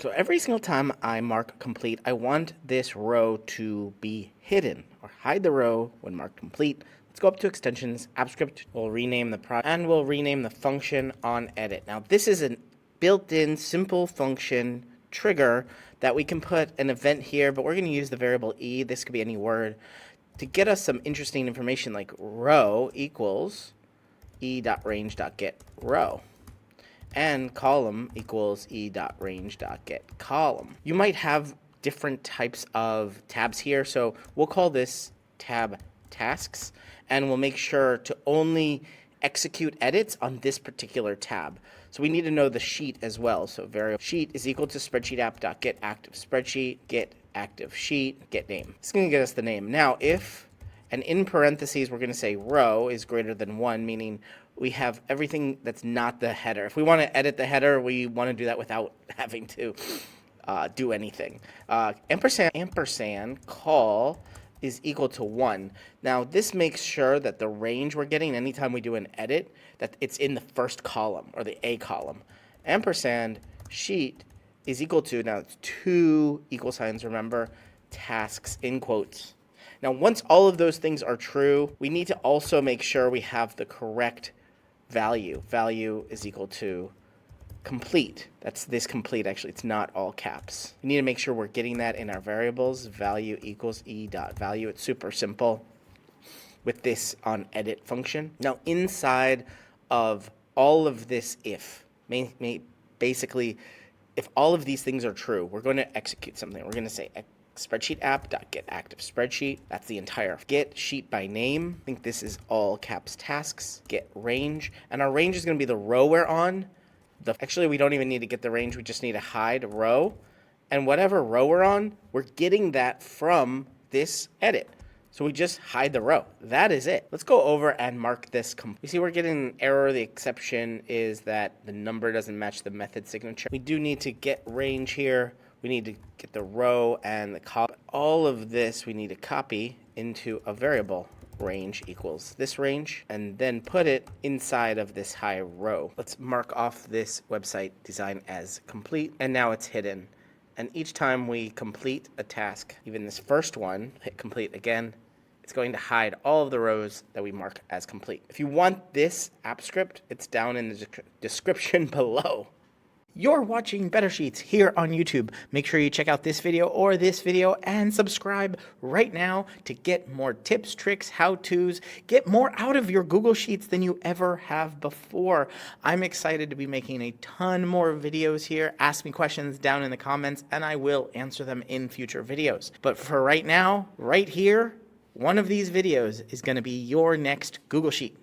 So every single time I mark complete, I want this row to be hidden or hide the row when marked complete. Let's go up to extensions, AppScript. We'll rename the project and we'll rename the function onEdit. Now this is a built-in simple function trigger that we can put an event here, but we're going to use the variable e. This could be any word to get us some interesting information like row equals e.range.getRow. And column equals e.range.getColumn. You might have different types of tabs here, so we'll call this tab tasks, and we'll make sure to only execute edits on this particular tab. So we need to know the sheet as well. So variable sheet is equal to spreadsheet_app.getActiveSpreadsheet, getActiveSheet, getName. It's going to get us the name. Now, if, and in parentheses, we're going to say row is greater than 1, meaning we have everything that's not the header. If we want to edit the header, we want to do that without having to do anything. Ampersand call is equal to 1. Now, this makes sure that the range we're getting anytime we do an edit, that it's in the first column or the A column. Ampersand sheet is equal to, now it's 2 equal signs, remember, tasks in quotes. Now, once all of those things are true, we need to also make sure we have the correct value. Value is equal to complete. That's this complete, actually. It's not all caps. We need to make sure we're getting that in our variables. Value equals e.value. It's super simple with this onEdit function. Now, inside of all of this if, basically, if all of these things are true, we're going to execute something. We're going to say spreadsheet app.getActiveSpreadsheet. That's the entire get sheet by name. I think this is all caps tasks. Get range, and our range is going to be the row we're on. Actually, we don't even need to get the range. We just need to hide row, and whatever row we're on, we're getting that from this edit. So we just hide the row. That is it. Let's go over and mark this complete. You see we're getting an error. The exception is that the number doesn't match the method signature. We do need to get range here. We need to get the row and the column. All of this we need to copy into a variable. Range equals this range, and then put it inside of this high row. Let's mark off this website design as complete, and now it's hidden. And each time we complete a task, even this first one, hit complete again, it's going to hide all of the rows that we mark as complete. If you want this app script, it's down in the description below. You're watching Better Sheets here on YouTube. Make sure you check out this video or this video and subscribe right now to get more tips, tricks, how-tos, get more out of your Google Sheets than you ever have before. I'm excited to be making a ton more videos here. Ask me questions down in the comments and I will answer them in future videos. But for right now, right here, one of these videos is going to be your next Google Sheet.